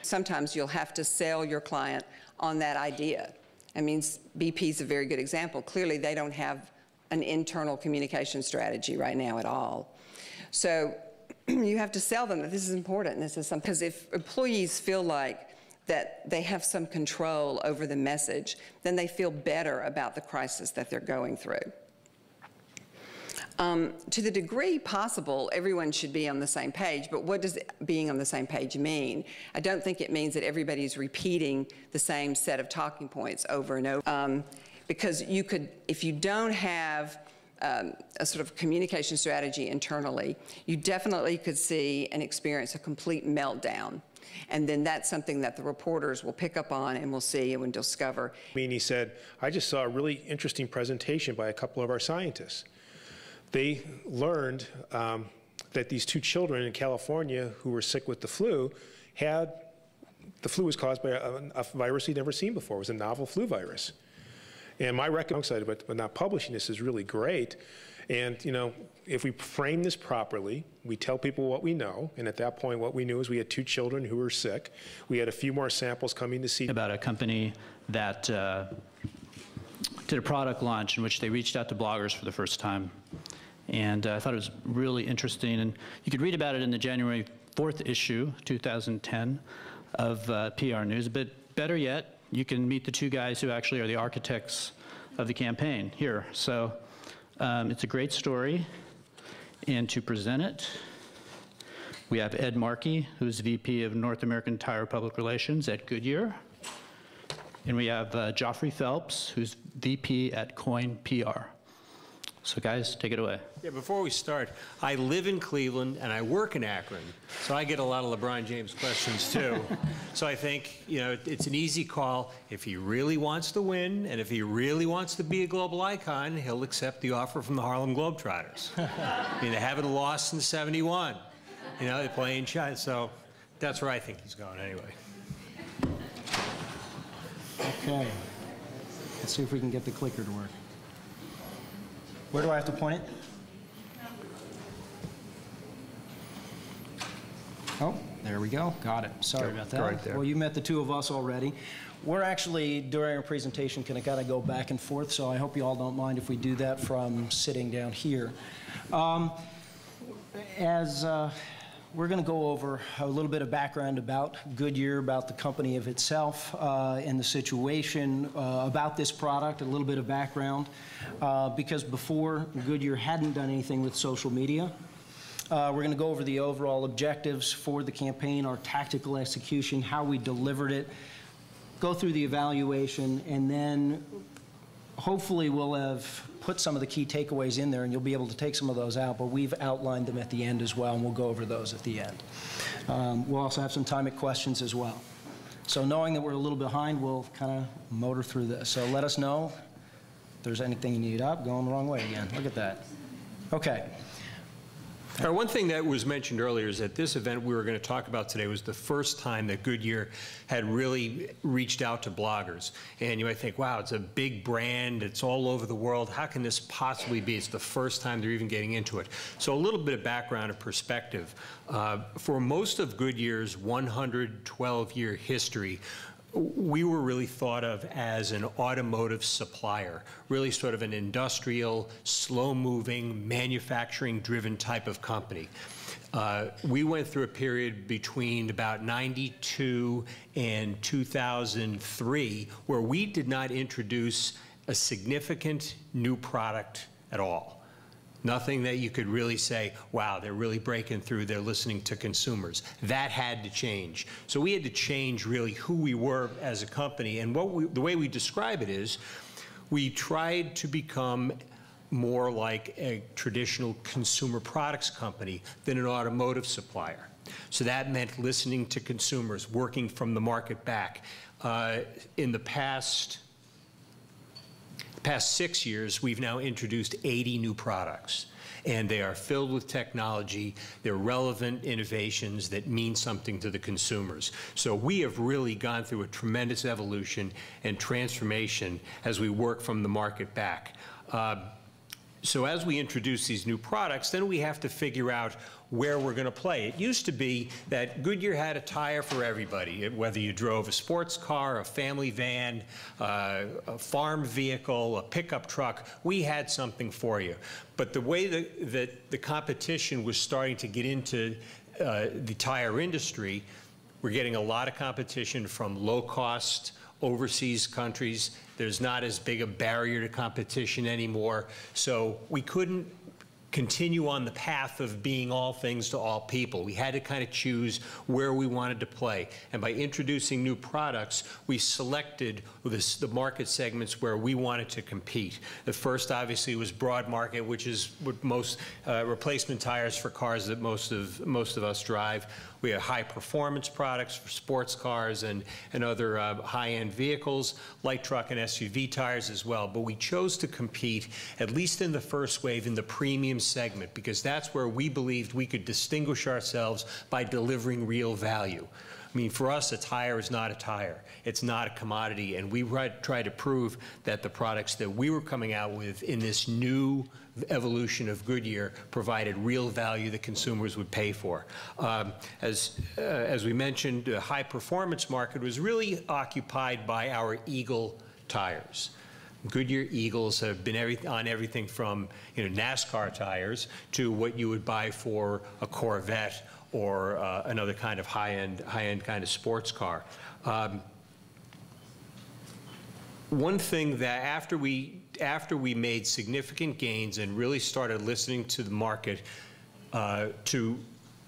Sometimes you'll have to sell your client on that idea. I mean, BP is a very good example. Clearly, they don't have an internal communication strategy right now at all. So you have to sell them that this is important. This is something, because if employees feel like that they have some control over the message, then they feel better about the crisis that they're going through. To the degree possible, everyone should be on the same page, but what does being on the same page mean? I don't think it means that everybody's repeating the same set of talking points over and over, because you could, if you don't have a sort of communication strategy internally, you definitely could see and experience a complete meltdown. And then that's something that the reporters will pick up on and will see and will discover. He said, I just saw a really interesting presentation by a couple of our scientists. They learned that these two children in California who were sick with the flu was caused by a virus he'd never seen before. It was a novel flu virus. And my recommendation, but not publishing this is really great. And, you know, if we frame this properly, we tell people what we know. And at that point, what we knew is we had two children who were sick. We had a few more samples coming to see. About a company that did a product launch in which they reached out to bloggers for the first time. And I thought it was really interesting. And you could read about it in the January 4th issue, 2010, of PR News. But better yet, you can meet the two guys who actually are the architects of the campaign here. So it's a great story. And to present it, we have Ed Markey, who's VP of North American Tire Public Relations at Goodyear. And we have Joffrey Phelps, who's VP at Coin PR. So guys, take it away. Yeah, before we start, I live in Cleveland and I work in Akron, so I get a lot of LeBron James questions too. So I think, you know, it's an easy call. If he really wants to win and if he really wants to be a global icon, he'll accept the offer from the Harlem Globetrotters. I mean, they haven't lost since '71. You know, they play in China, so that's where I think he's going anyway. Okay, let's see if we can get the clicker to work. Where do I have to point it? Oh, there we go. Got it. Sorry about that. Right there. Well, you met the two of us already. We're actually, during our presentation, going to kind of go back and forth, so I hope you all don't mind if we do that from sitting down here. We're going to go over a little bit of background about Goodyear, about the company of itself, and the situation, about this product, a little bit of background, because before Goodyear hadn't done anything with social media. We're going to go over the overall objectives for the campaign, our tactical execution, how we delivered it, go through the evaluation, and then hopefully we'll have put some of the key takeaways in there and you'll be able to take some of those out, but we've outlined them at the end as well, and we'll go over those at the end. We'll also have some time at questions as well. So knowing that we're a little behind, we'll kind of motor through this. So let us know if there's anything you need up. Going the wrong way again. Look at that. Okay. One thing that was mentioned earlier is that this event we were going to talk about today was the first time that Goodyear had really reached out to bloggers. And you might think, wow, it's a big brand, it's all over the world, how can this possibly be? It's the first time they're even getting into it. So a little bit of background and perspective. For most of Goodyear's 112-year history, we were really thought of as an automotive supplier, really sort of an industrial, slow-moving, manufacturing-driven type of company. We went through a period between about '92 and 2003 where we did not introduce a significant new product at all. Nothing that you could really say, wow, they're really breaking through, they're listening to consumers. That had to change. So we had to change really who we were as a company. And the way we describe it is, we tried to become more like a traditional consumer products company than an automotive supplier. So that meant listening to consumers, working from the market back. In the past 6 years, we've now introduced 80 new products, and they are filled with technology. They're relevant innovations that mean something to the consumers. So we have really gone through a tremendous evolution and transformation as we work from the market back. So as we introduce these new products, then we have to figure out where we're going to play. It used to be that Goodyear had a tire for everybody, whether you drove a sports car, a family van, a farm vehicle, a pickup truck, we had something for you. But the way that the competition was starting to get into the tire industry, we're getting a lot of competition from low-cost overseas countries. There's not as big a barrier to competition anymore. So we couldn't continue on the path of being all things to all people. We had to kind of choose where we wanted to play. And by introducing new products, we selected the market segments where we wanted to compete. The first, obviously, was broad market, which is what most replacement tires for cars that most of us drive. We have high-performance products for sports cars and other high-end vehicles, light truck and SUV tires as well. But we chose to compete, at least in the first wave, in the premium segment, because that's where we believed we could distinguish ourselves by delivering real value. I mean, for us, a tire is not a tire. It's not a commodity, and we tried to prove that the products that we were coming out with in this new evolution of Goodyear provided real value that consumers would pay for. As we mentioned, the high-performance market was really occupied by our Eagle tires. Goodyear Eagles have been on everything from NASCAR tires to what you would buy for a Corvette or another kind of high-end kind of sports car. One thing that after we made significant gains and really started listening to the market to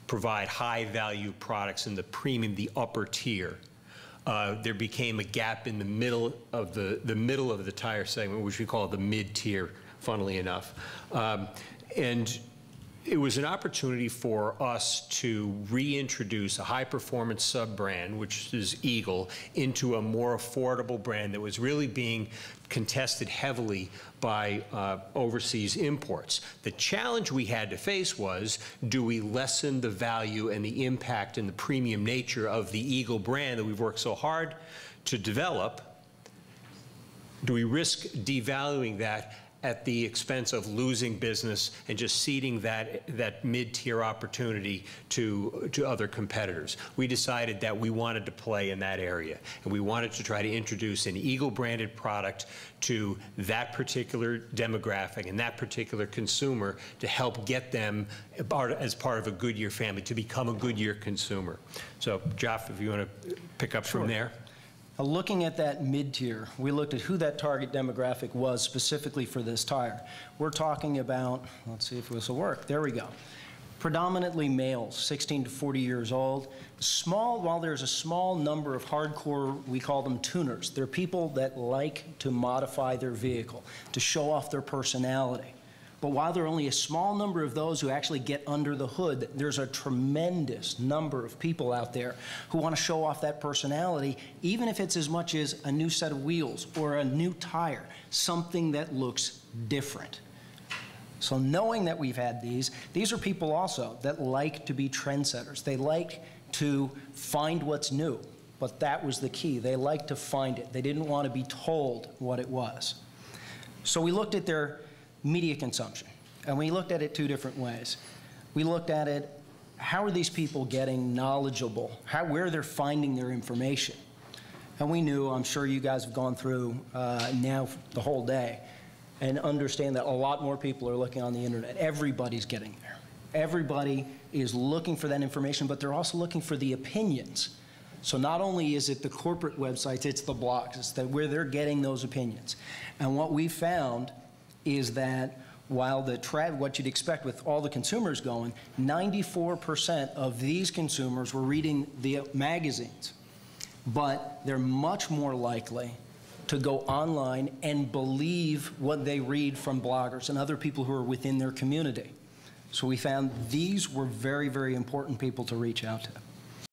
provide high-value products in the premium, the upper tier, there became a gap in the middle of the tire segment, which we call the mid-tier, funnily enough. And it was an opportunity for us to reintroduce a high-performance sub-brand, which is Eagle, into a more affordable brand that was really being contested heavily by overseas imports. The challenge we had to face was, do we lessen the value and the impact and the premium nature of the Eagle brand that we've worked so hard to develop? Do we risk devaluing that at the expense of losing business and just ceding that mid-tier opportunity to other competitors? We decided that we wanted to play in that area, and we wanted to try to introduce an Eagle-branded product to that particular demographic and that particular consumer to help get them as part of a Goodyear family, to become a Goodyear consumer. So, Geoff, if you want to pick up from there. Looking at that mid-tier, we looked at who that target demographic was specifically for this tire. We're talking about, let's see if this will work, there we go. Predominantly males, 16 to 40 years old. While there's a small number of hardcore, we call them tuners, they're people that like to modify their vehicle, to show off their personality. But while there are only a small number of those who actually get under the hood, there's a tremendous number of people out there who want to show off that personality, even if it's as much as a new set of wheels or a new tire, something that looks different. So knowing that we've had these are people also that like to be trendsetters. They like to find what's new, but that was the key. They like to find it. They didn't want to be told what it was. So we looked at their media consumption, and we looked at it two different ways. We looked at it, how are these people getting knowledgeable, where they're finding their information. And we knew, I'm sure you guys have gone through now the whole day and understand that a lot more people are looking on the internet. Everybody's getting there. Everybody is looking for that information, but they're also looking for the opinions. So not only is it the corporate websites, it's the blogs, it's where they're getting those opinions. And what we found is that while what you'd expect with all the consumers going, 94% of these consumers were reading the magazines, but they're much more likely to go online and believe what they read from bloggers and other people who are within their community. So we found these were very, very important people to reach out to.